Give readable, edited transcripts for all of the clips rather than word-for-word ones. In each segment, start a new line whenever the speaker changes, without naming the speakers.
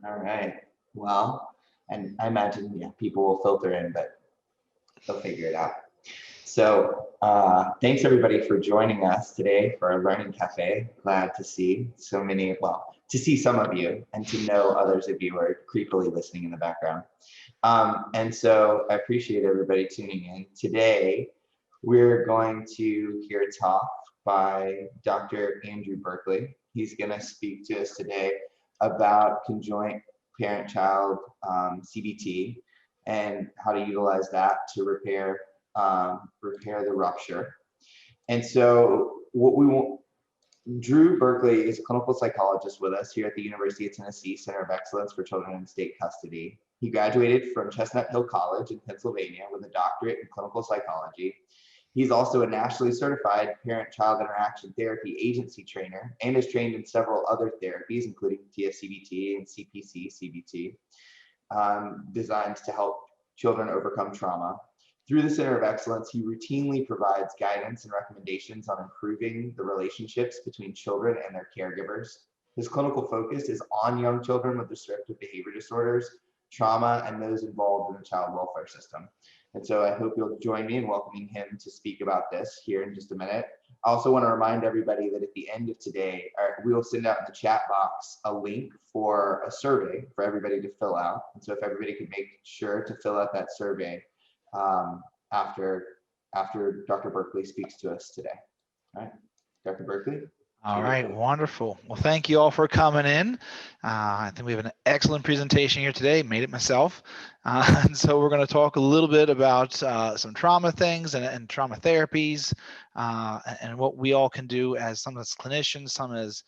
All right. Well, and I imagine, yeah, people will filter in, but they'll figure it out. So thanks everybody for joining us today for our Learning Cafe. Glad to see so many, well, to see some of you and to know others of you are creepily listening in the background. And so I appreciate everybody tuning in. Today, we're going to hear a talk by Dr. Andrew Burkley. He's going to speak to us today about conjoint parent-child CBT and how to utilize that to repair the rupture. And so what we want, Drew Burkley is a clinical psychologist with us here at the University of Tennessee Center of Excellence for Children in State Custody. He graduated from Chestnut Hill College in Pennsylvania with a doctorate in clinical psychology. He's also a nationally certified parent-child interaction therapy agency trainer and is trained in several other therapies, including TSCBT and CPC-CBT, designed to help children overcome trauma. Through the Center of Excellence, he routinely provides guidance and recommendations on improving the relationships between children and their caregivers. His clinical focus is on young children with restrictive behavior disorders, trauma, and those involved in the child welfare system. And so I hope you'll join me in welcoming him to speak about this here in just a minute. I also want to remind everybody that at the end of today, we will send out in the chat box a link for a survey for everybody to fill out. And so if everybody could make sure to fill out that survey after Dr. Burkley speaks to us today. All right, Dr. Burkley.
All right, wonderful. Well, thank you all for coming in. I think we have an excellent presentation here today. Made it myself. And so we're going to talk a little bit about some trauma things and trauma therapies and what we all can do as some as clinicians, some as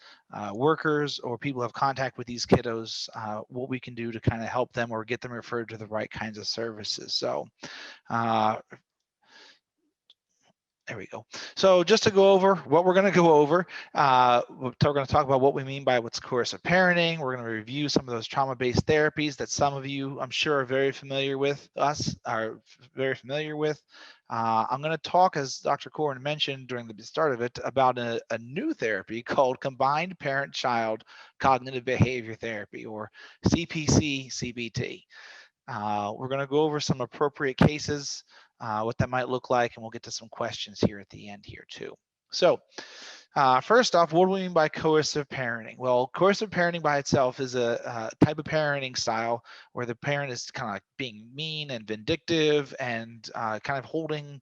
workers, or people who have contact with these kiddos, what we can do to kind of help them or get them referred to the right kinds of services. So there we go. So just to go over what we're going to go over, we're going to talk about what we mean by what's coercive parenting. We're going to review some of those trauma-based therapies that some of you, I'm sure, are very familiar with. I'm going to talk, as Dr. Corin mentioned during the start of it, about a new therapy called Combined Parent-Child Cognitive Behavior Therapy, or CPC-CBT. We're going to go over some appropriate cases, what that might look like, and we'll get to some questions here at the end here too. So first off, what do we mean by coercive parenting? Well, coercive parenting by itself is a type of parenting style where the parent is kind of like being mean and vindictive and kind of holding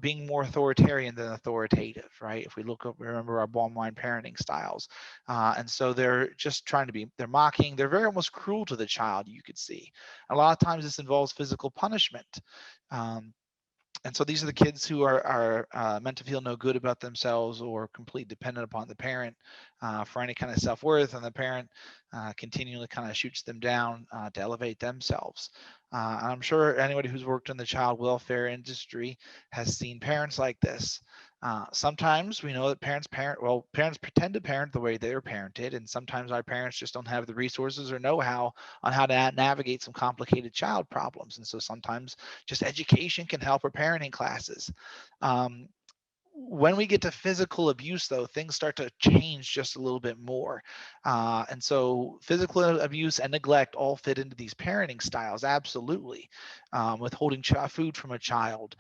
being more authoritarian than authoritative, right? If we look up, remember our bottom line parenting styles. And so they're just trying to be, they're mocking, they're very almost cruel to the child, you could see. A lot of times this involves physical punishment. And so these are the kids who are meant to feel no good about themselves or completely dependent upon the parent for any kind of self-worth, and the parent continually kind of shoots them down to elevate themselves. I'm sure anybody who's worked in the child welfare industry has seen parents like this. Sometimes we know that parents pretend to parent the way they were parented, and sometimes our parents just don't have the resources or know-how on how to navigate some complicated child problems. And so sometimes just education can help, or parenting classes. When we get to physical abuse, though, things start to change just a little bit more. And so physical abuse and neglect all fit into these parenting styles, absolutely. Withholding food from a child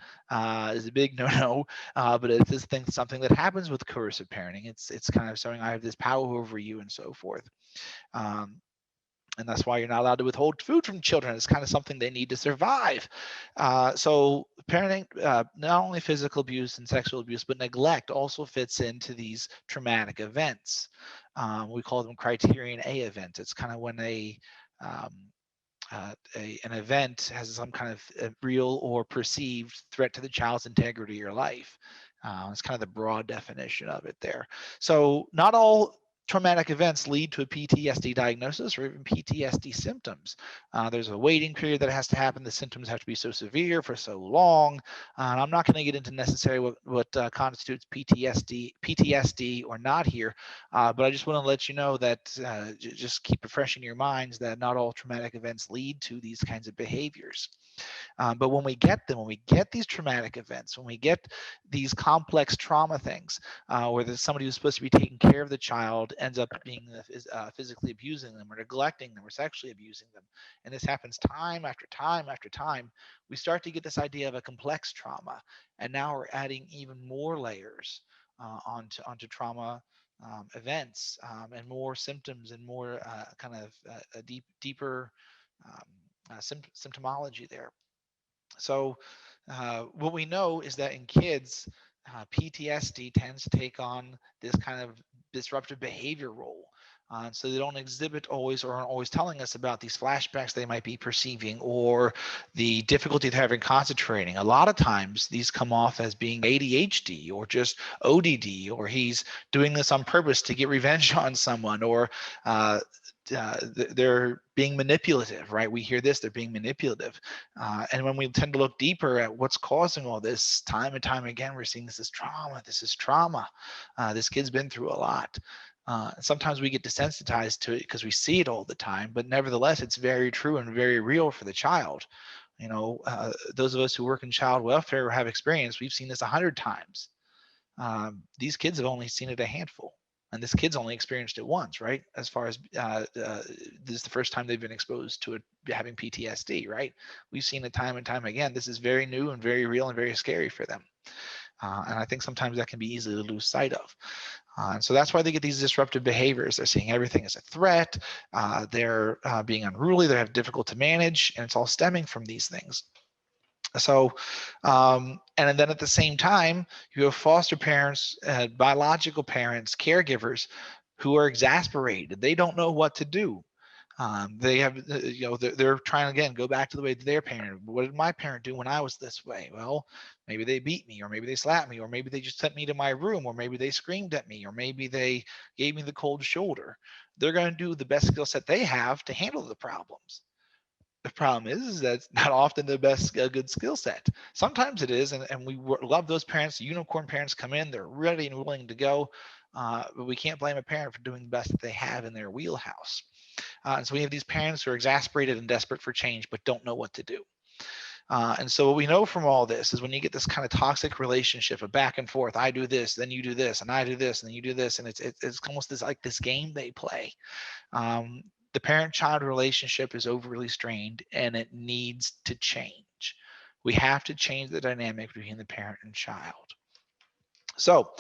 is a big no-no, but it's this thing, something that happens with coercive parenting. It's kind of showing I have this power over you and so forth. And that's why you're not allowed to withhold food from children. It's kind of something they need to survive. So parenting, not only physical abuse and sexual abuse, but neglect also fits into these traumatic events. We call them criterion A events. It's kind of when an event has some kind of real or perceived threat to the child's integrity or life. It's kind of the broad definition of it there. So not all traumatic events lead to a PTSD diagnosis or even PTSD symptoms. There's a waiting period that has to happen. The symptoms have to be so severe for so long. And I'm not going to get into necessarily what constitutes PTSD or not here, but I just want to let you know that just keep refreshing your minds that not all traumatic events lead to these kinds of behaviors. But when we get them, when we get these traumatic events, when we get these complex trauma things, where there's somebody who's supposed to be taking care of the child ends up being physically abusing them or neglecting them or sexually abusing them. And this happens time after time after time. We start to get this idea of a complex trauma. And now we're adding even more layers onto trauma events and more symptoms and more kind of deeper symptomology there. So what we know is that in kids, PTSD tends to take on this kind of disruptive behavior role. So they don't exhibit always or aren't always telling us about these flashbacks they might be perceiving or the difficulty they're having concentrating. A lot of times these come off as being ADHD or just ODD, or he's doing this on purpose to get revenge on someone, or they're being manipulative, right? We hear this, they're being manipulative. And when we tend to look deeper at what's causing all this, time and time again, we're seeing this is trauma. This is trauma. This kid's been through a lot. Sometimes we get desensitized to it because we see it all the time, but nevertheless, it's very true and very real for the child. You know, those of us who work in child welfare or have experience, we've seen this 100 times. These kids have only seen it a handful. And this kid's only experienced it once, right? As far as this is the first time they've been exposed to it, having PTSD, right? We've seen it time and time again. This is very new and very real and very scary for them. And I think sometimes that can be easy to lose sight of. And so that's why they get these disruptive behaviors. They're seeing everything as a threat. They're being unruly. They're difficult to manage. And it's all stemming from these things. So, and then at the same time, you have foster parents, biological parents, caregivers who are exasperated. They don't know what to do. They have, they're trying to, again, go back to the way their parent. What did my parent do when I was this way? Well, maybe they beat me, or maybe they slapped me, or maybe they just sent me to my room, or maybe they screamed at me, or maybe they gave me the cold shoulder. They're going to do the best skill set they have to handle the problems. The problem is that's not often the best good skill set. Sometimes it is, and we love those parents. The unicorn parents come in, they're ready and willing to go, but we can't blame a parent for doing the best that they have in their wheelhouse. And so we have these parents who are exasperated and desperate for change, but don't know what to do. And so what we know from all this is when you get this kind of toxic relationship of back and forth, I do this, then you do this, and I do this, and then you do this, and it's almost this game they play. The parent-child relationship is overly strained and it needs to change. We have to change the dynamic between the parent and child. So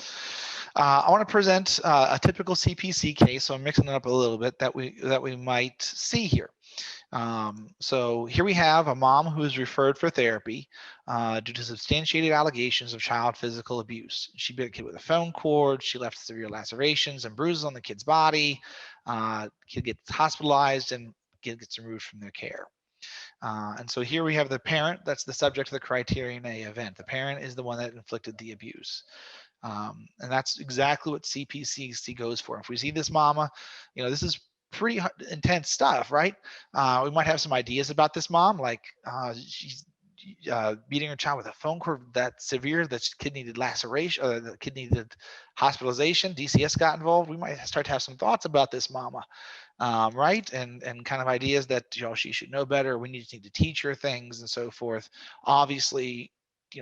I want to present a typical CPC case. So I'm mixing it up a little bit that we might see here. So here we have a mom who is referred for therapy due to substantiated allegations of child physical abuse. She bit a kid with a phone cord. She left severe lacerations and bruises on the kid's body. Kid gets hospitalized and kid gets removed from their care. And so here we have the parent. That's the subject of the criterion A event. The parent is the one that inflicted the abuse. And that's exactly what CPC goes for. If we see this mama, this is pretty intense stuff, right? We might have some ideas about this mom, like she's beating her child with a phone cord that severe that the kid needed laceration, or the kid needed hospitalization. DCS got involved. We might start to have some thoughts about this mama, right? And kind of ideas that she should know better. We need to teach her things and so forth. Obviously,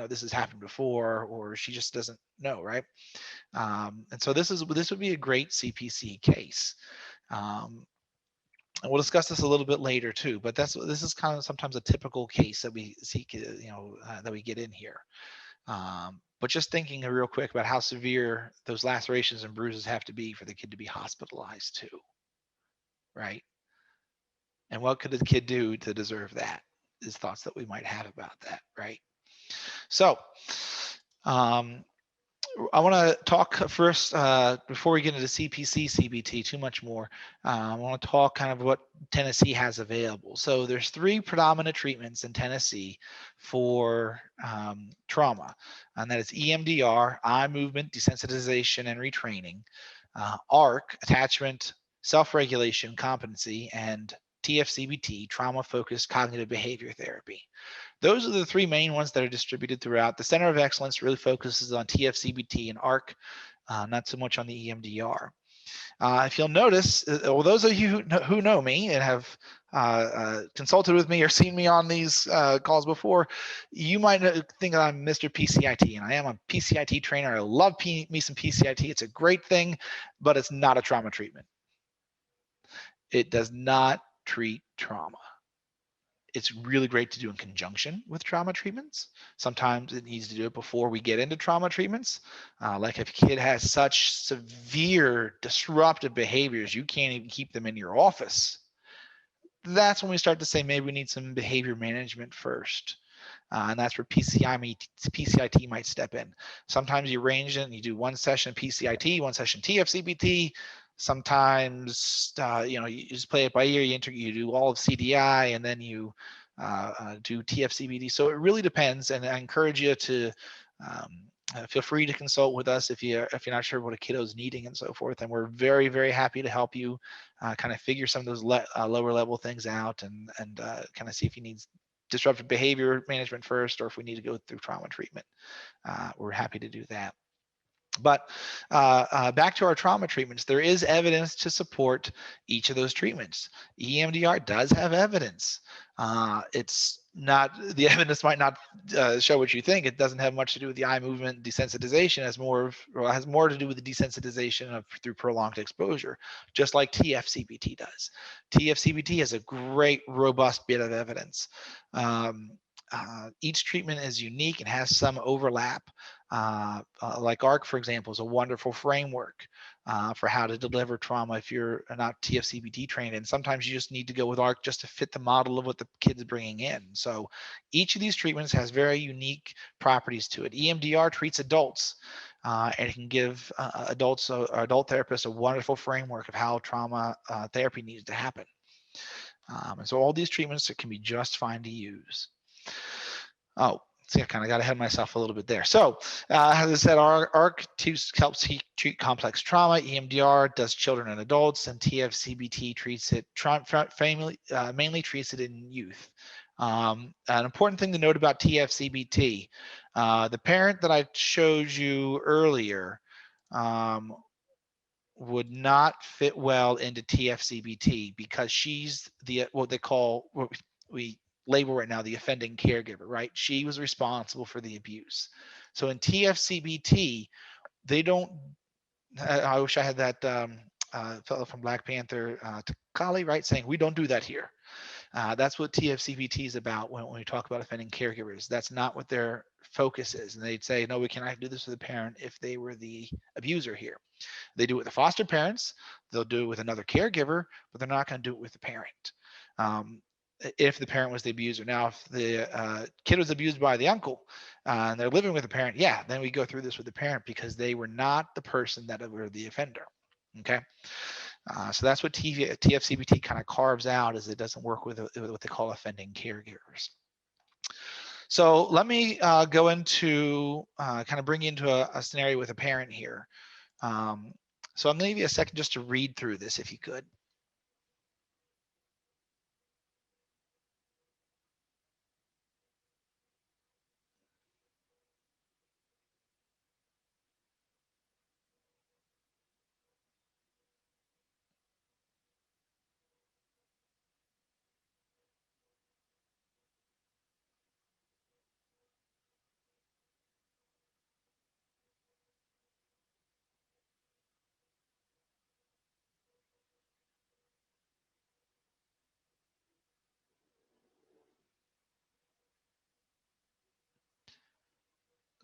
this has happened before, or she just doesn't know, right? And so this would be a great CPC case. And we'll discuss this a little bit later too, but this is kind of sometimes a typical case that we see, that we get in here. But just thinking real quick about how severe those lacerations and bruises have to be for the kid to be hospitalized too, right? And what could the kid do to deserve that? Is thoughts that we might have about that, right? So, I want to talk first, before we get into CPC-CBT too much more, I want to talk kind of what Tennessee has available. So there's 3 predominant treatments in Tennessee for trauma, and that is EMDR, eye movement desensitization and retraining, ARC, attachment, self-regulation, competency, and TF-CBT, trauma-focused cognitive behavior therapy. Those are the 3 main ones that are distributed throughout. The Center of Excellence really focuses on TF-CBT and ARC, not so much on the EMDR. If you'll notice, well, those of you who know me and have consulted with me or seen me on these calls before, you might think I'm Mr. PCIT, and I am a PCIT trainer. I love me some PCIT. It's a great thing, but it's not a trauma treatment. It does not treat trauma. It's really great to do in conjunction with trauma treatments. Sometimes it needs to do it before we get into trauma treatments. Like if a kid has such severe disruptive behaviors, you can't even keep them in your office. That's when we start to say maybe we need some behavior management first. And that's where PCIT might step in. Sometimes you arrange it and you do one session PCIT, one session TFCBT. Sometimes you just play it by ear. You do all of CDI and then you do TFCBT. So it really depends, and I encourage you to feel free to consult with us if you're not sure what a kiddo's needing and so forth. And we're very, very happy to help you kind of figure some of those lower level things out and kind of see if you need disruptive behavior management first, or if we need to go through trauma treatment. We're happy to do that. But back to our trauma treatments, there is evidence to support each of those treatments. EMDR does have evidence. It's not, the evidence might not show what you think. It doesn't have much to do with the eye movement desensitization. It has more to do with the desensitization through prolonged exposure, just like TFCBT does. TFCBT has a great, robust bit of evidence. Each treatment is unique and has some overlap. Like ARC, for example, is a wonderful framework for how to deliver trauma if you're not TFCBT trained. And sometimes you just need to go with ARC just to fit the model of what the kid's bringing in. So each of these treatments has very unique properties to it. EMDR treats adults, and it can give adults or adult therapists a wonderful framework of how trauma therapy needs to happen. And so all these treatments can be just fine to use. Oh, see, I kind of got ahead of myself a little bit there. So, as I said, ARC helps treat complex trauma. EMDR does children and adults, and TFCBT treats it mainly treats it in youth. An important thing to note about TFCBT, the parent that I showed you earlier would not fit well into TFCBT because she's what we label right now the offending caregiver, right? She was responsible for the abuse. So in TFCBT, they don't, I wish I had that fellow from Black Panther, Takali, right, saying we don't do that here. That's what TFCBT is about when we talk about offending caregivers. That's not what their focus is. And they'd say, no, we cannot do this with a parent if they were the abuser here. They do it with the foster parents. They'll do it with another caregiver, but they're not going to do it with the parent. If the parent was the abuser. Now, if the kid was abused by the uncle and they're living with the parent, yeah, then we go through this with the parent because they were not the person that were the offender. Okay. So that's what TFCBT kind of carves out, is it doesn't work with what they call offending caregivers. So let me go into kind of bring you into a scenario with a parent here. So I'm going to give you a second just to read through this if you could.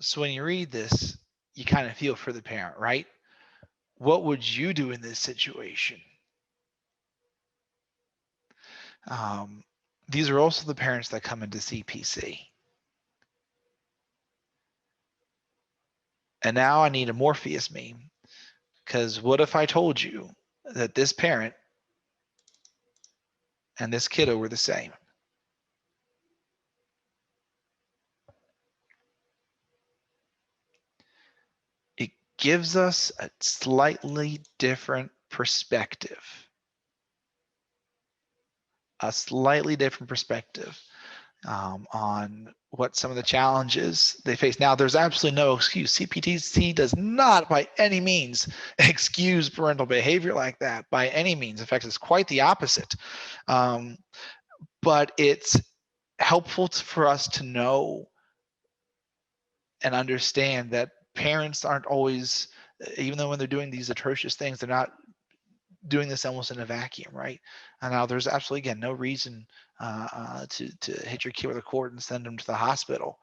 So when you read this, you kind of feel for the parent, right? What would you do in this situation? These are also the parents that come into CPC. And now I need a Morpheus meme, because what if I told you that this parent and this kiddo were the same? It gives us a slightly different perspective. A slightly different perspective. on what some of the challenges they face. Now, there's absolutely no excuse. CPTC does not by any means excuse parental behavior like that by any means. In fact, it's quite the opposite. But it's helpful for us to know and understand that parents aren't always, even though when they're doing these atrocious things, they're not doing this almost in a vacuum, right? And now there's absolutely, again, no reason to hit your kid with a cord and send them to the hospital.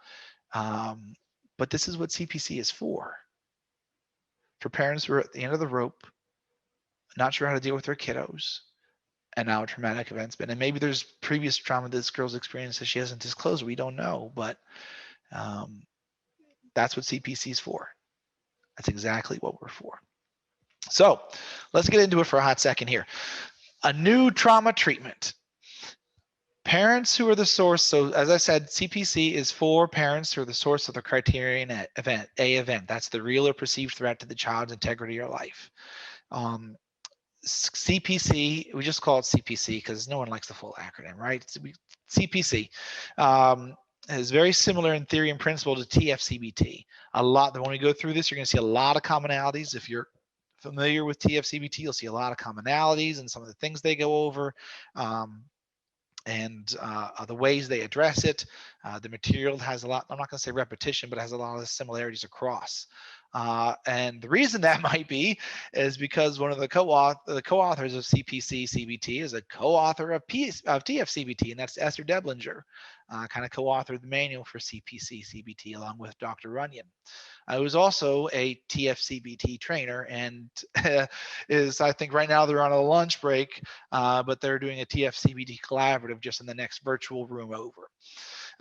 But this is what CPC is for parents who are at the end of the rope, not sure how to deal with their kiddos, and now a traumatic event's been. And maybe there's previous trauma this girl's experienced that she hasn't disclosed. We don't know, but that's what CPC is for. That's exactly what we're for. So let's get into it for a hot second here. A new trauma treatment. Parents who are the source. So as I said, CPC is for parents who are the source of the criterion event. That's the real or perceived threat to the child's integrity or life. CPC, we just call it CPC because no one likes the full acronym, right? CPC is very similar in theory and principle to TF-CBT. When we go through this, you're going to see a lot of commonalities. If you're familiar with TF-CBT, you'll see a lot of commonalities and some of the things they go over. And the ways they address it. The material has a lot, I'm not going to say repetition, but it has a lot of similarities across. And the reason that might be is because one of the co-authors of CPC-CBT is a co-author of TF-CBT, and that's Esther Deblinger, kind of co-authored the manual for CPC-CBT along with Dr. Runyon. I was also a TF-CBT trainer, and I think right now they're on a lunch break, but they're doing a TF-CBT collaborative just in the next virtual room over.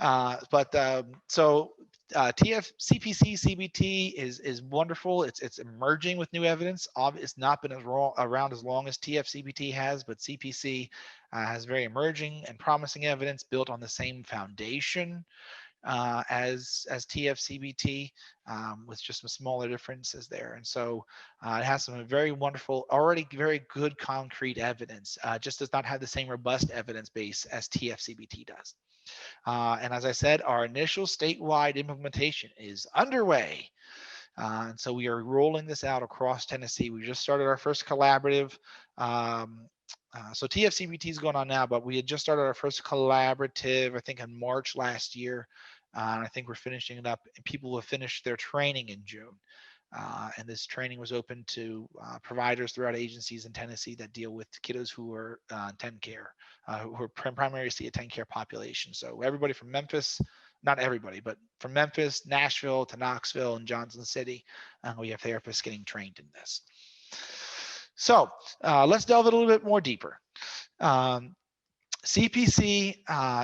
CPC-CBT is wonderful. It's emerging with new evidence. It's not been around as long as TF-CBT has, but CPC has very emerging and promising evidence built on the same foundation as TF-CBT, with just some smaller differences there. And so it has some very wonderful, already very good concrete evidence, just does not have the same robust evidence base as TF-CBT does. And as I said, our initial statewide implementation is underway. And so we are rolling this out across Tennessee. We just started our first collaborative. So TF-CBT is going on now, but we had just started our first collaborative, I think in March last year. And I think we're finishing it up, and people will finish their training in June. And this training was open to providers throughout agencies in Tennessee that deal with kiddos who are 10 care, who are primarily a 10 care population. So everybody from Memphis, not everybody, but from Memphis, Nashville to Knoxville and Johnson City, we have therapists getting trained in this. So let's delve a little bit more deeper. CPC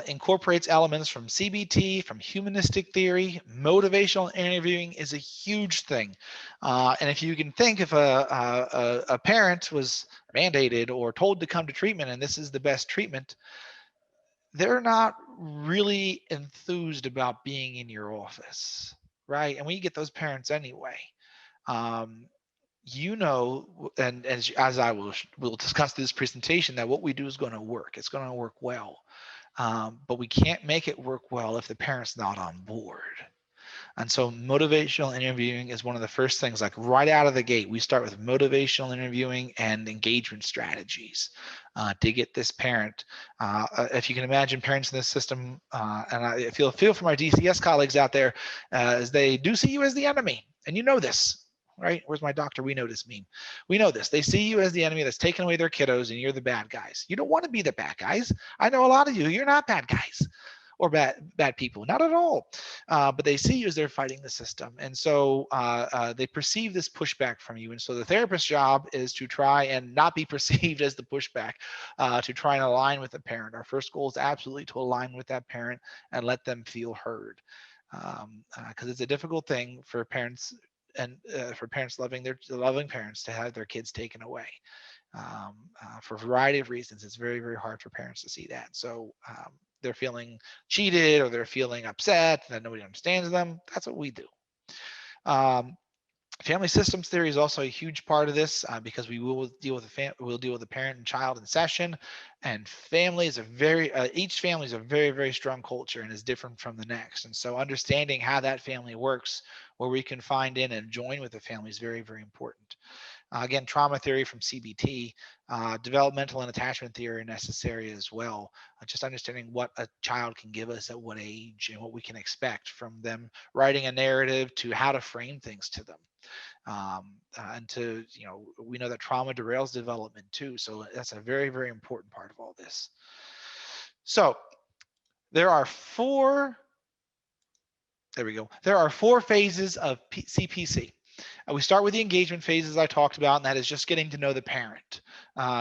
incorporates elements from CBT, from humanistic theory. Motivational interviewing is a huge thing. And if you can think, if a parent was mandated or told to come to treatment and this is the best treatment, they're not really enthused about being in your office, right? And we get those parents anyway. You know, and as I will discuss this presentation, that what we do is going to work. It's going to work well, but we can't make it work well if the parent's not on board. And so motivational interviewing is one of the first things, like right out of the gate, we start with motivational interviewing and engagement strategies to get this parent. If you can imagine parents in this system, and I feel for my DCS colleagues out there, as they do see you as the enemy, and you know this. Right? Where's my doctor? We know this meme. We know this. They see you as the enemy that's taking away their kiddos, and you're the bad guys. You don't want to be the bad guys. I know a lot of you. You're not bad guys or bad people. Not at all. But they see you as they're fighting the system, and so they perceive this pushback from you. And so the therapist's job is to try and not be perceived as the pushback, to try and align with the parent. Our first goal is absolutely to align with that parent and let them feel heard, because it's a difficult thing for parents. And for parents loving parents to have their kids taken away, for a variety of reasons. It's very, very hard for parents to see that. So they're feeling cheated, or they're feeling upset that nobody understands them. That's what we do. Family systems theory is also a huge part of this because we will deal with the parent and child in session, and family is each family is a very, very strong culture and is different from the next. And so understanding how that family works, where we can find in and join with the family, is very, very important. Again, trauma theory from CBT, developmental and attachment theory are necessary as well. Just understanding what a child can give us at what age and what we can expect from them, writing a narrative to how to frame things to them. And to, we know that trauma derails development too. So that's a very, very important part of all this. So there are four phases of CPC. We start with the engagement phase, as I talked about, and that is just getting to know the parent,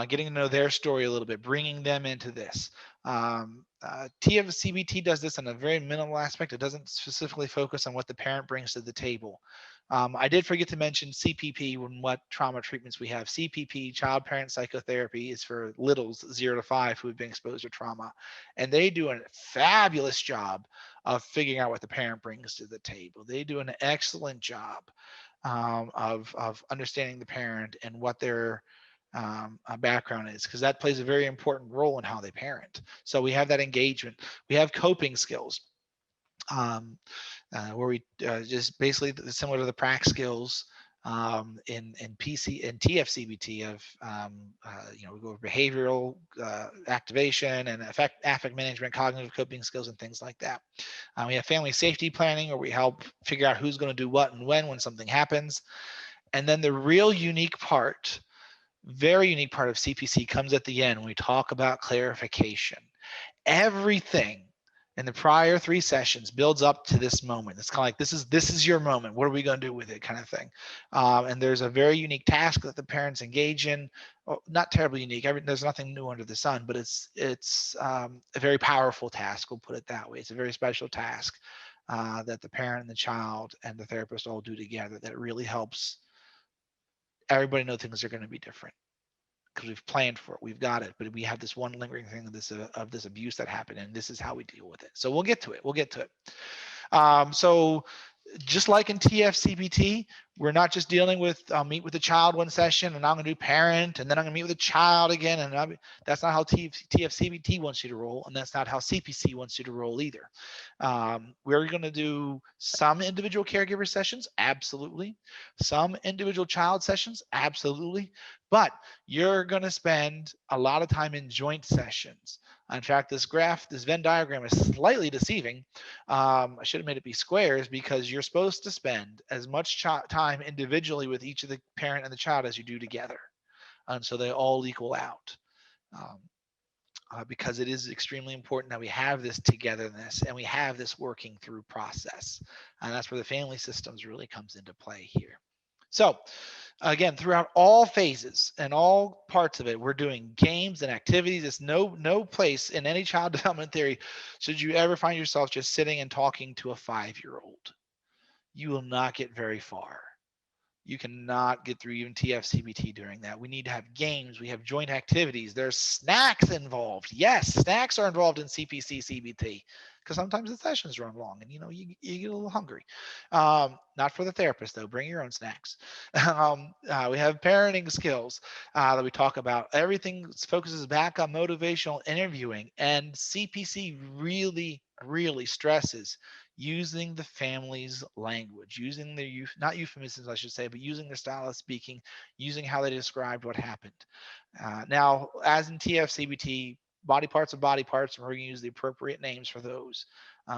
getting to know their story a little bit, bringing them into this. CBT does this in a very minimal aspect. It doesn't specifically focus on what the parent brings to the table. I did forget to mention CPP when what trauma treatments we have. CPP, child parent psychotherapy, is for littles 0 to 5 who have been exposed to trauma. And they do a fabulous job of figuring out what the parent brings to the table. They do an excellent job of understanding the parent and what their background is, because that plays a very important role in how they parent. So we have that engagement. We have coping skills. Where we just basically similar to the prac skills in PC and TF-CBT of we go over behavioral activation and affect management, cognitive coping skills, and things like that. We have family safety planning, where we help figure out who's going to do what and when something happens. And then the real unique part, very unique part of CPC comes at the end when we talk about clarification. Everything in the prior 3 sessions builds up to this moment. It's kind of like, this is your moment. What are we going to do with it, kind of thing. And there's a very unique task that the parents engage in. Well, not terribly unique. There's nothing new under the sun, but it's a very powerful task. We'll put it that way. It's a very special task that the parent and the child and the therapist all do together that really helps everybody know things are going to be different, because we've planned for it, we've got it, but we have this one lingering thing of this abuse that happened, and this is how we deal with it. So we'll get to it. So just like in TF-CBT, we're not just dealing with meet with the child one session and I'm going to do parent and then I'm going to meet with the child again, and that's not how TF-CBT wants you to roll, and that's not how CPC wants you to roll either. We're going to do some individual caregiver sessions, absolutely. Some individual child sessions, absolutely. But you're going to spend a lot of time in joint sessions. In fact, this Venn diagram is slightly deceiving. I should have made it be squares, because you're supposed to spend as much time individually with each of the parent and the child as you do together. And so they all equal out. Because it is extremely important that we have this togetherness and we have this working through process. And that's where the family systems really comes into play here. So again, throughout all phases and all parts of it, we're doing games and activities. There's no place in any child development theory should you ever find yourself just sitting and talking to a 5-year-old. You will not get very far. You cannot get through even TF-CBT during that. We need to have games. We have joint activities. There's snacks involved. Yes, snacks are involved in CPC-CBT, because sometimes the sessions run long and you get a little hungry. Not for the therapist though. Bring your own snacks. We have parenting skills that we talk about. Everything focuses back on motivational interviewing, and CPC really, really stresses using the family's language, using their not euphemisms, I should say, but using their style of speaking, using how they described what happened. Now, as in TF-CBT, body parts are body parts, and we're going to use the appropriate names for those.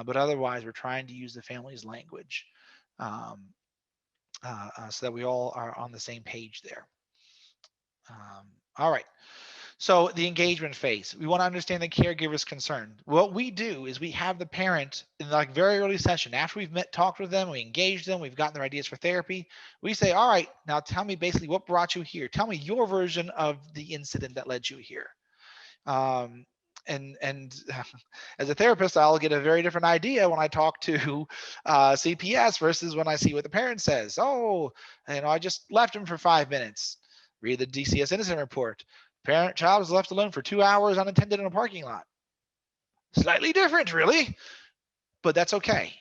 But otherwise, we're trying to use the family's language so that we all are on the same page there. All right. So the engagement phase, we want to understand the caregiver's concern. What we do is we have the parent in like very early session, after we've talked with them, we engaged them, we've gotten their ideas for therapy. We say, all right, now tell me basically what brought you here. Tell me your version of the incident that led you here. And as a therapist, I'll get a very different idea when I talk to CPS versus when I see what the parent says. Oh, I just left him for 5 minutes. Read the DCS incident report. Child was left alone for 2 hours unattended in a parking lot. Slightly different, really, but that's okay.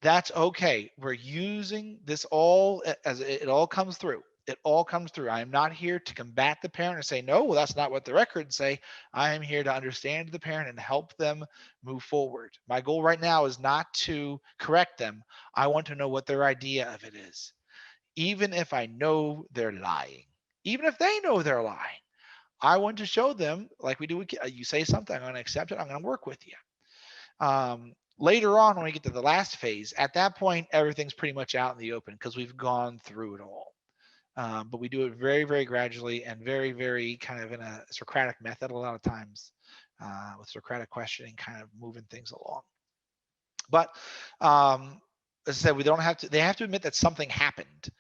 That's okay. We're using this all as it all comes through. It all comes through. I am not here to combat the parent or say, no, well, that's not what the records say. I am here to understand the parent and help them move forward. My goal right now is not to correct them. I want to know what their idea of it is. Even if I know they're lying, even if they know they're lying, I want to show them, like we do with you say something, I'm going to accept it. I'm going to work with you. Later on, when we get to the last phase, at that point, everything's pretty much out in the open because we've gone through it all. But we do it very, very gradually and very, very kind of in a Socratic method a lot of times, with Socratic questioning, kind of moving things along. But as I said, we don't have to. They have to admit that something happened.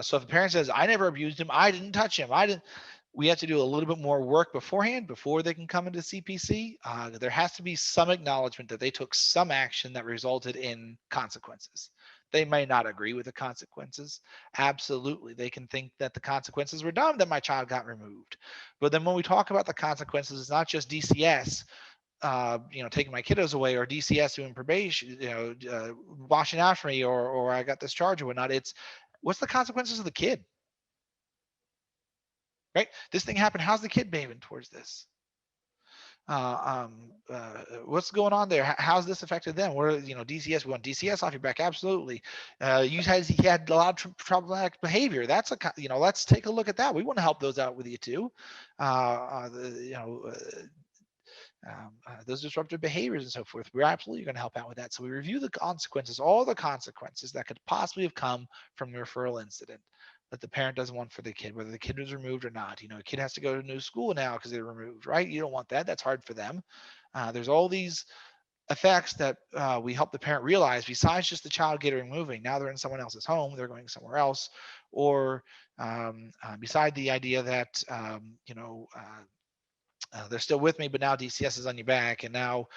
So if a parent says, "I never abused him. I didn't touch him. I didn't," we have to do a little bit more work beforehand before they can come into CPC. There has to be some acknowledgement that they took some action that resulted in consequences. They may not agree with the consequences. Absolutely. They can think that the consequences were dumb that my child got removed. But then when we talk about the consequences, it's not just DCS, taking my kiddos away, or DCS doing probation, washing out for me, or I got this charge or whatnot. It's what's the consequences of the kid, right? This thing happened. How's the kid behaving towards this? What's going on there? How's this affected them? What are, DCS? We want DCS off your back. Absolutely. He had a lot of problematic behavior. That's let's take a look at that. We want to help those out with you too. Those disruptive behaviors and so forth. We're absolutely going to help out with that. So we review the consequences, all the consequences that could possibly have come from the referral incident that the parent doesn't want for the kid, whether the kid was removed or not. A kid has to go to a new school now because they're removed, right? You don't want that. That's hard for them. There's all these effects that we help the parent realize besides just the child getting moving. Now they're in someone else's home, they're going somewhere else, or beside the idea that, they're still with me, but now DCS is on your back, and now,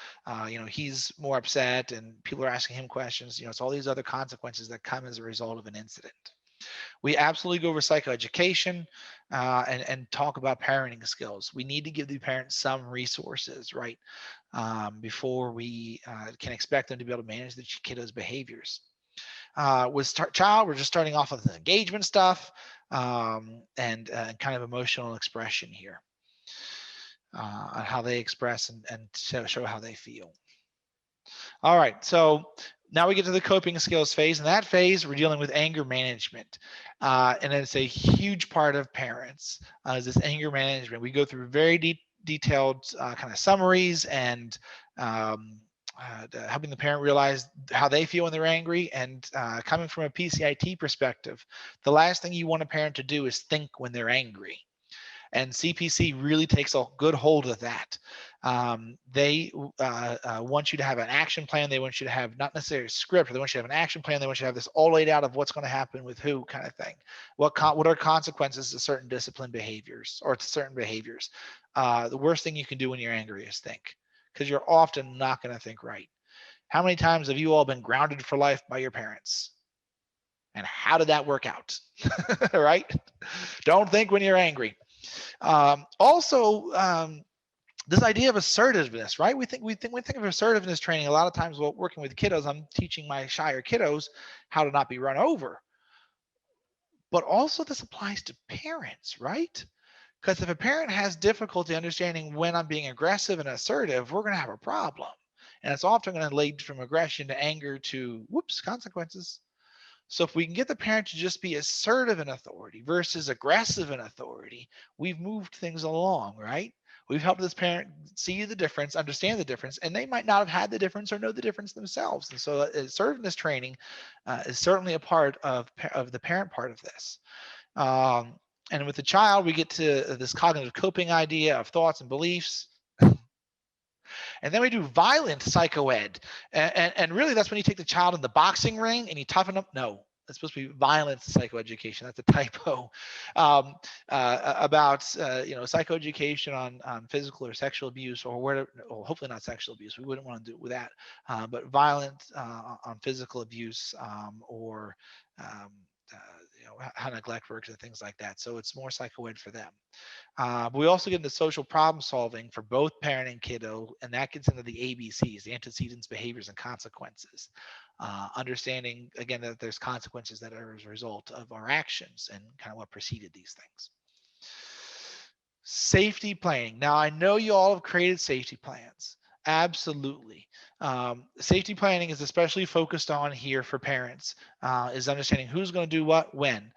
he's more upset, and people are asking him questions. It's all these other consequences that come as a result of an incident. We absolutely go over psychoeducation and talk about parenting skills. We need to give the parents some resources, right, before we can expect them to be able to manage the kiddo's behaviors. With child, we're just starting off with the engagement stuff and kind of emotional expression here. On how they express and show how they feel. All right, so now we get to the coping skills phase. In that phase, we're dealing with anger management. And it's a huge part of parents, is this anger management. We go through very detailed kind of summaries and helping the parent realize how they feel when they're angry. And coming from a PCIT perspective, the last thing you want a parent to do is think when they're angry. And CPC really takes a good hold of that. They want you to have an action plan. They want you to have not necessarily a script, they want you to have an action plan. They want you to have this all laid out of what's going to happen with who, kind of thing. What are consequences to certain discipline behaviors or to certain behaviors? The worst thing you can do when you're angry is think, because you're often not going to think right. How many times have you all been grounded for life by your parents? And how did that work out? Right? Don't think when you're angry. This idea of assertiveness, right? We think of assertiveness training a lot of times while working with kiddos. I'm teaching my shyer kiddos how to not be run over. But also this applies to parents, right? Because if a parent has difficulty understanding when I'm being aggressive and assertive, we're going to have a problem. And it's often going to lead from aggression to anger to, whoops, consequences. So if we can get the parent to just be assertive in authority versus aggressive in authority, we've moved things along, right? We've helped this parent see the difference, understand the difference, and they might not have had the difference or know the difference themselves. And so assertiveness training is certainly a part of the parent part of this. And with the child, we get to this cognitive coping idea of thoughts and beliefs. And then we do violent psychoed. And really, that's when you take the child in the boxing ring and you toughen up. No, it's supposed to be violent psychoeducation. That's a typo. About psychoeducation on physical or sexual abuse, or whatever. Well, hopefully not sexual abuse. We wouldn't want to do it with that. But violent on physical abuse or how neglect works and things like that. So it's more psychoed for them. But we also get into social problem solving for both parent and kiddo, and that gets into the ABCs, the antecedents, behaviors, and consequences. understanding, again, that there's consequences that are as a result of our actions and kind of what preceded these things. Safety planning. Now, I know you all have created safety plans. Absolutely. Safety planning is especially focused on here for parents, is understanding who's going to do what, when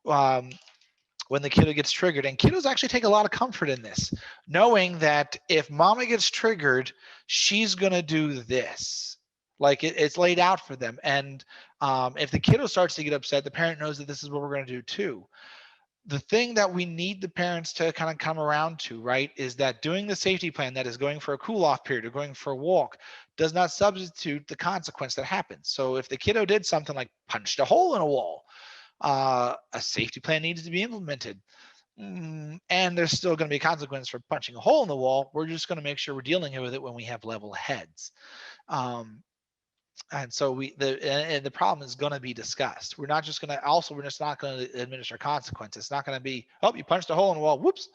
the kiddo gets triggered. And kiddos actually take a lot of comfort in this, knowing that if mama gets triggered, she's going to do this. Like it's laid out for them. And if the kiddo starts to get upset, the parent knows that this is what we're going to do too. The thing that we need the parents to kind of come around to, right, is that doing the safety plan, that is going for a cool off period or going for a walk, does not substitute the consequence that happens. So if the kiddo did something like punched a hole in a wall, a safety plan needs to be implemented. And there's still going to be a consequence for punching a hole in the wall. We're just going to make sure we're dealing with it when we have level heads. And so the problem is going to be discussed. We're just not going to administer consequences. It's not going to be, oh, you punched a hole in the wall, whoops.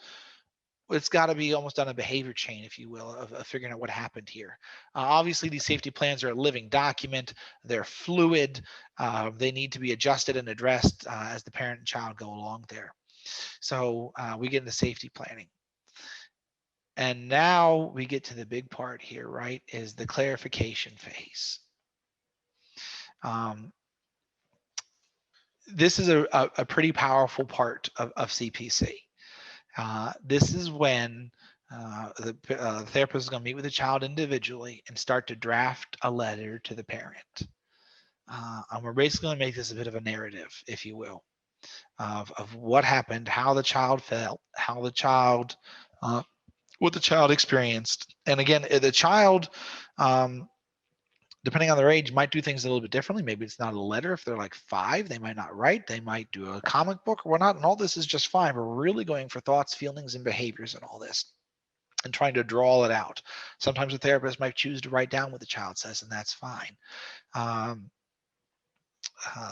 It's got to be almost on a behavior chain, if you will, of figuring out what happened here. Obviously, these safety plans are a living document. They're fluid. They need to be adjusted and addressed as the parent and child go along there. So we get into safety planning. And now we get to the big part here, right, is the clarification phase. This is a pretty powerful part of CPC. This is when the therapist is going to meet with the child individually and start to draft a letter to the parent. And we're basically going to make this a bit of a narrative, if you will, of what happened, how the child felt, how the child, what the child experienced. And again, the child, depending on their age, might do things a little bit differently. Maybe it's not a letter. If they're like 5, they might not write. They might do a comic book or whatnot. And all this is just fine. We're really going for thoughts, feelings, and behaviors and all this and trying to draw it out. Sometimes a therapist might choose to write down what the child says, and that's fine.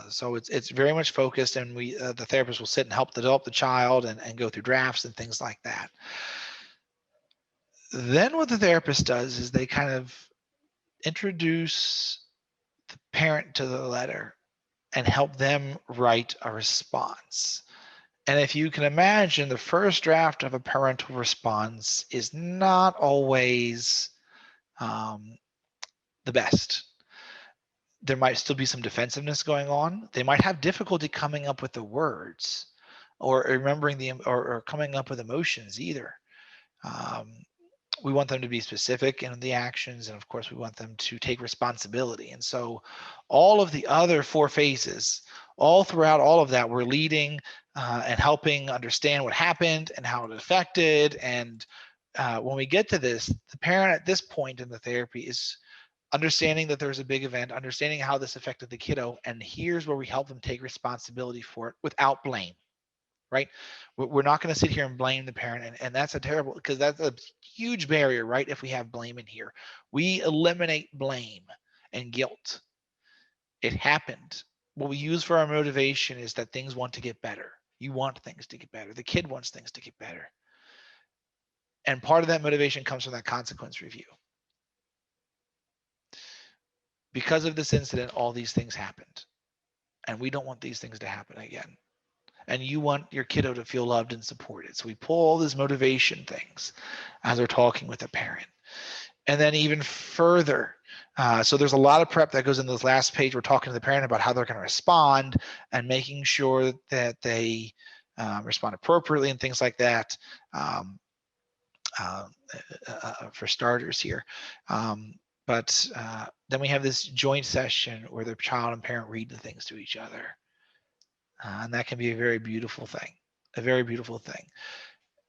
So it's very much focused, and the therapist will sit and help develop the child and go through drafts and things like that. Then what the therapist does is they kind of introduce the parent to the letter and help them write a response. And if you can imagine, the first draft of a parental response is not always the best. There might still be some defensiveness going on. They might have difficulty coming up with the words or remembering or coming up with emotions either. We want them to be specific in the actions, and of course we want them to take responsibility. And so all of the other 4 phases, all throughout all of that, we're leading and helping understand what happened and how it affected. And when we get to this, the parent at this point in the therapy is understanding that there's a big event, understanding how this affected the kiddo, and here's where we help them take responsibility for it without blame. Right? We're not going to sit here and blame the parent. And that's a terrible, because that's a huge barrier, right? If we have blame in here, we eliminate blame and guilt. It happened. What we use for our motivation is that things want to get better. You want things to get better. The kid wants things to get better. And part of that motivation comes from that consequence review. Because of this incident, all these things happened. And we don't want these things to happen again. And you want your kiddo to feel loved and supported. So we pull all these motivation things as we're talking with a parent. And then even further, so there's a lot of prep that goes into this last page. We're talking to the parent about how they're going to respond and making sure that they respond appropriately and things like that, for starters here. But then we have this joint session where the child and parent read the things to each other. And that can be a very beautiful thing,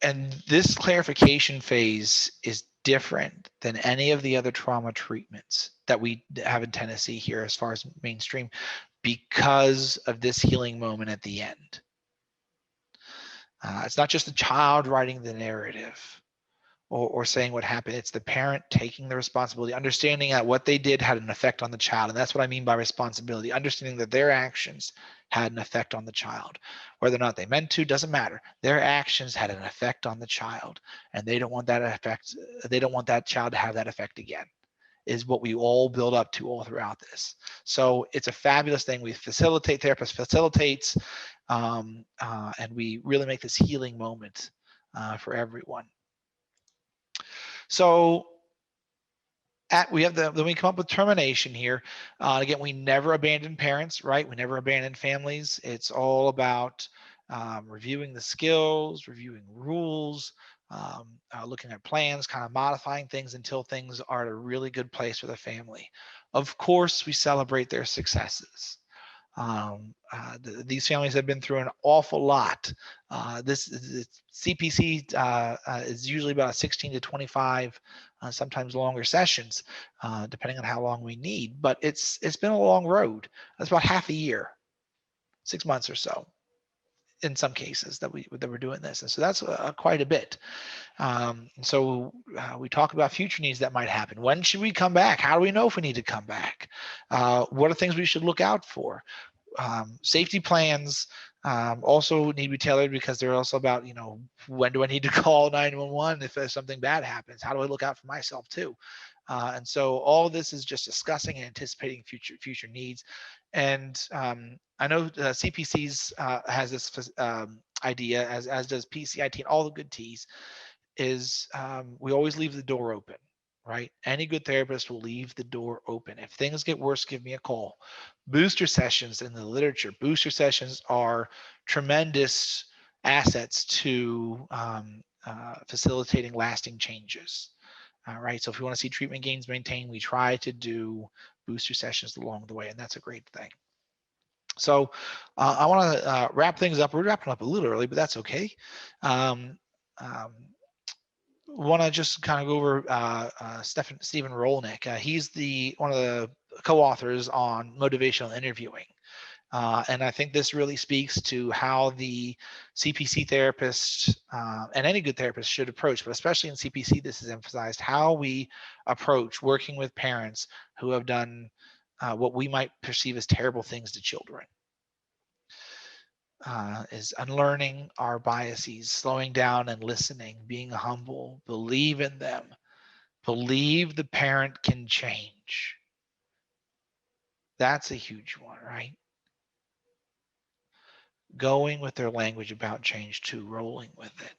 And this clarification phase is different than any of the other trauma treatments that we have in Tennessee here as far as mainstream, because of this healing moment at the end. It's not just the child writing the narrative or saying what happened. It's the parent taking the responsibility, understanding that what they did had an effect on the child. And that's what I mean by responsibility, understanding that their actions had an effect on the child. Whether or not they meant to, doesn't matter. Their actions had an effect on the child, and they don't want that effect. They don't want that child to have that effect again. is what we all build up to all throughout this. So it's a fabulous thing. We facilitate, therapist facilitates, and we really make this healing moment for everyone. So then we come up with termination here. Again, we never abandon parents, right? We never abandon families. It's all about reviewing the skills, reviewing rules, looking at plans, kind of modifying things until things are at a really good place for the family. Of course, we celebrate their successes. These families have been through an awful lot. This CPC is usually about 16 to 25, sometimes longer sessions, depending on how long we need. But it's been a long road. That's about half a year, 6 months or so, in some cases that we're doing this, and so that's quite a bit. So we talk about future needs that might happen. When should we come back? How do we know if we need to come back? What are things we should look out for? Safety plans also need to be tailored, because they're also about, when do I need to call 911 if something bad happens? How do I look out for myself too? And so all of this is just discussing and anticipating future needs. And I know CPCs has this idea, as does PCIT and all the good T's, is we always leave the door open, right? Any good therapist will leave the door open. If things get worse, give me a call. Booster sessions in the literature, booster sessions are tremendous assets to facilitating lasting changes. All right, so if we want to see treatment gains maintained, we try to do booster sessions along the way, and that's a great thing. So I want to wrap things up. We're wrapping up a little early, but that's okay. Want to just kind of go over Stephen Rolnick. He's one of the co-authors on motivational interviewing. And I think this really speaks to how the CPC therapist and any good therapist should approach, but especially in CPC, this is emphasized, how we approach working with parents who have done what we might perceive as terrible things to children. Is unlearning our biases, slowing down and listening, being humble, believe in them, believe the parent can change. That's a huge one, right? Going with their language about change too, rolling with it.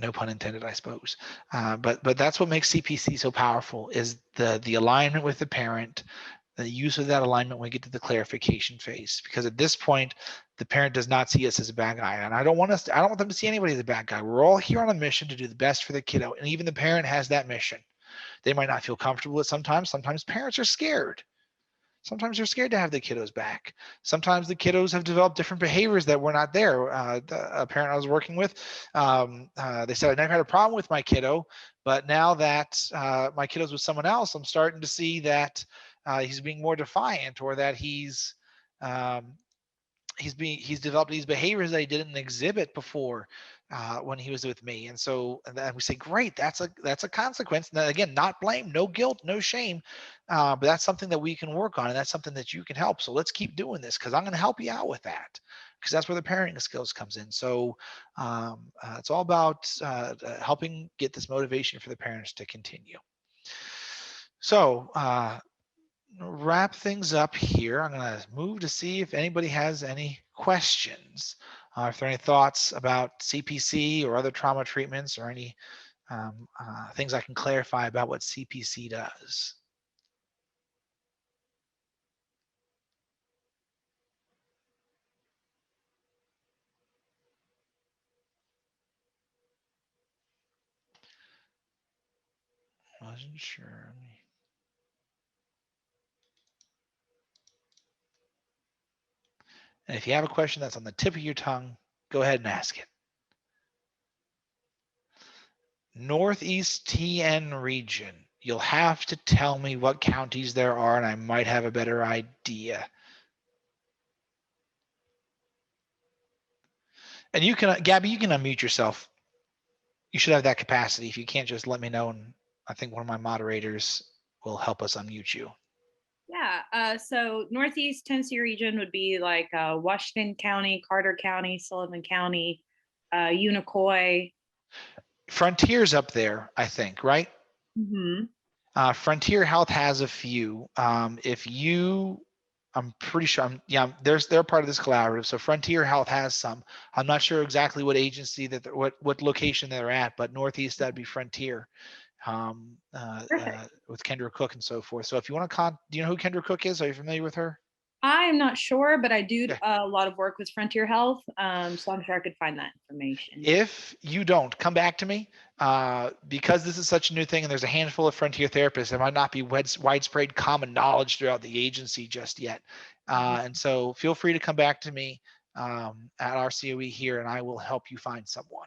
No pun intended, I suppose. But that's what makes CPC so powerful, is the alignment with the parent, the use of that alignment when we get to the clarification phase. Because at this point, the parent does not see us as a bad guy, and I don't want them to see anybody as a bad guy. We're all here on a mission to do the best for the kiddo, and even the parent has that mission. They might not feel comfortable with it sometimes. Sometimes parents are scared. Sometimes they're scared to have the kiddos back. Sometimes the kiddos have developed different behaviors that were not there. A parent I was working with, they said, I never had a problem with my kiddo, but now that my kiddo's with someone else, I'm starting to see that he's being more defiant, or that he's developed these behaviors that he didn't exhibit before when he was with me. And so we say, great, that's a consequence. Now, again, not blame, no guilt, no shame, but that's something that we can work on, and that's something that you can help. So let's keep doing this, because I'm going to help you out with that, because that's where the parenting skills comes in. So it's all about helping get this motivation for the parents to continue. So wrap things up here. I'm going to move to see if anybody has any questions, if there are any thoughts about CPC or other trauma treatments, or any things I can clarify about what CPC does. Wasn't sure. And if you have a question that's on the tip of your tongue, go ahead and ask it. Northeast TN region. You'll have to tell me what counties there are, and I might have a better idea. And you can, Gabby, you can unmute yourself. You should have that capacity. If you can't, just let me know, and I think one of my moderators will help us unmute you.
Yeah, so Northeast Tennessee region would be like Washington County, Carter County, Sullivan County, Unicoi.
Frontier's up there, I think, right?
Mm-hmm.
Frontier Health has a few. If you, I'm pretty sure, yeah, they're part of this collaborative. So Frontier Health has some. I'm not sure exactly what agency that, what location they're at, but Northeast, that'd be Frontier, with Kendra Cook and so forth. So if you want to do you know who Kendra Cook is? Are you familiar with her?
I'm not sure, but I do
Okay.
a lot of work with Frontier Health, so I'm sure I could find that information.
If you don't, come back to me, because this is such a new thing and there's a handful of frontier therapists. There might not be widespread common knowledge throughout the agency just yet. And so feel free to come back to me at our COE here, and I will help you find someone.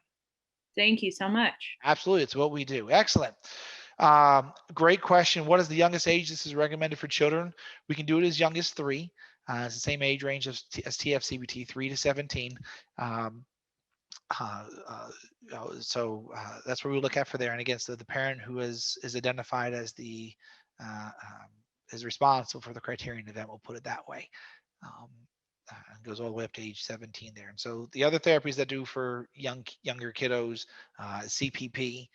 Thank you so much.
Absolutely. It's what we do. Excellent. Great question. What is the youngest age this is recommended for children? We can do it as young as 3. It's the same age range as TF-CBT, 3 to 17. So that's where we look at for there. And again, so the parent who is identified as the is responsible for the criterion event, we'll put it that way. And goes all the way up to age 17 there. And so the other therapies that do for younger kiddos, CPP,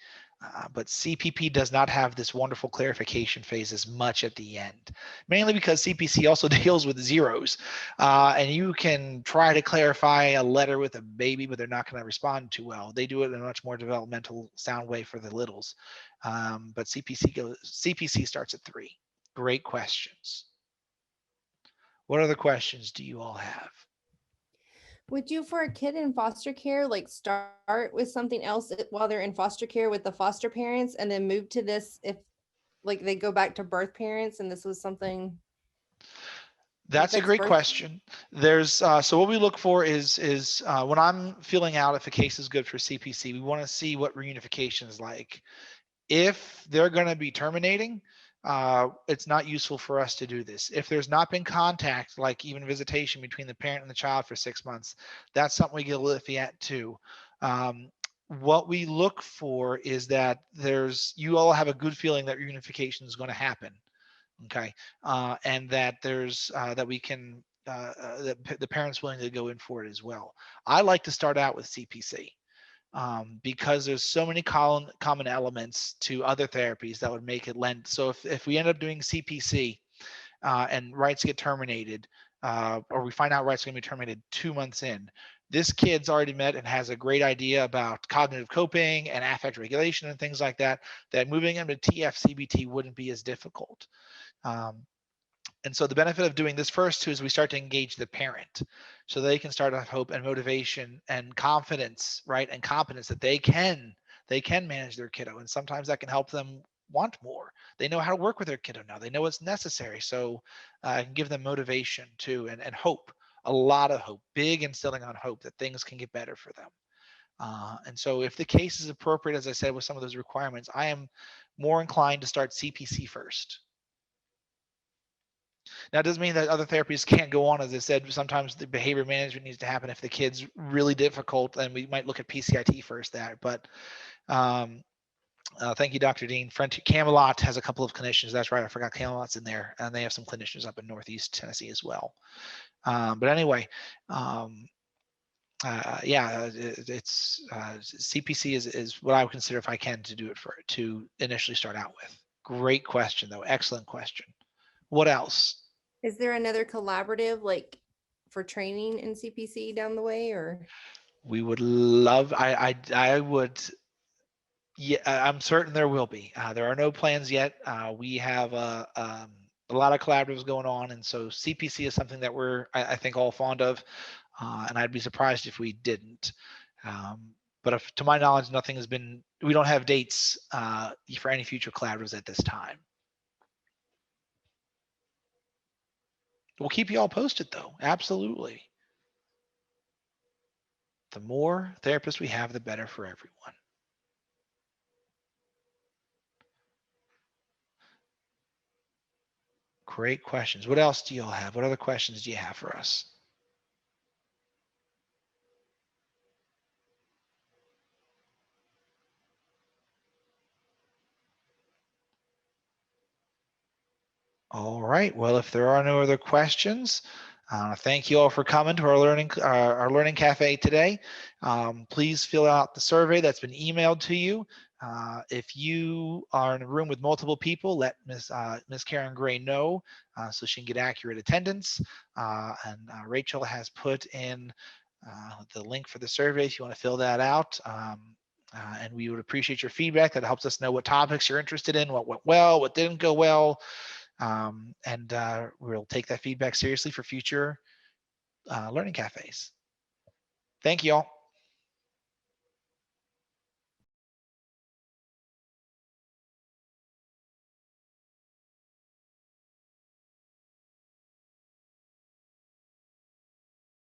but CPP does not have this wonderful clarification phase as much at the end, mainly because CPC also deals with zeros. And you can try to clarify a letter with a baby, but they're not going to respond too well. They do it in a much more developmental sound way for the littles. But CPC starts at 3. Great questions. What other questions do you all have?
Would you, for a kid in foster care, like start with something else while they're in foster care with the foster parents and then move to this if like they go back to birth parents and this was something?
That's a great question. There's so what we look for is when I'm filling out if a case is good for CPC, we want to see what reunification is like. If they're going to be terminating, it's not useful for us to do this. If there's not been contact, like even visitation between the parent and the child for 6 months, that's something we get a little iffy at too. What we look for is that you all have a good feeling that reunification is going to happen. Okay, and that that we can that the parents willing to go in for it as well. I like to start out with CPC because there's so many common elements to other therapies that would make it lend. So if we end up doing CPC and rights get terminated, or we find out rights are going to be terminated 2 months in, this kid's already met and has a great idea about cognitive coping and affect regulation and things like that, that moving him to TF-CBT wouldn't be as difficult. And so the benefit of doing this first too is we start to engage the parent so they can start to have hope and motivation and confidence, right? And competence that they can manage their kiddo. And sometimes that can help them want more. They know how to work with their kiddo now. They know what's necessary. So I can give them motivation too and hope, a lot of hope, big instilling on hope that things can get better for them. And so if the case is appropriate, as I said, with some of those requirements, I am more inclined to start CPC first. Now, it doesn't mean that other therapies can't go on. As I said, sometimes the behavior management needs to happen if the kid's really difficult, and we might look at PCIT first there. But thank you, Dr. Dean. Camelot has a couple of clinicians. That's right. I forgot Camelot's in there. And they have some clinicians up in Northeast Tennessee as well. But anyway, it's CPC is what I would consider, if I can, to do it to initially start out with. Great question, though. Excellent question. What else?
Is there another collaborative like for training in CPC down the way, or? We
would love, I would, yeah, I'm certain there will be. There are no plans yet. We have a lot of collaboratives going on, and so CPC is something that I think, all fond of, and I'd be surprised if we didn't. But to my knowledge, we don't have dates for any future collaboratives at this time. We'll keep you all posted, though. Absolutely. The more therapists we have, the better for everyone. Great questions. What else do you all have? What other questions do you have for us? All right. Well, if there are no other questions, Thank you all for coming to our learning cafe today. Please fill out the survey that's been emailed to you. If you are in a room with multiple people, let Miss Karen Gray know so she can get accurate attendance. And Rachel has put in the link for the survey if you want to fill that out. And we would appreciate your feedback. That helps us know what topics you're interested in, what went well, what didn't go well. And we'll take that feedback seriously for future learning cafes. Thank you all.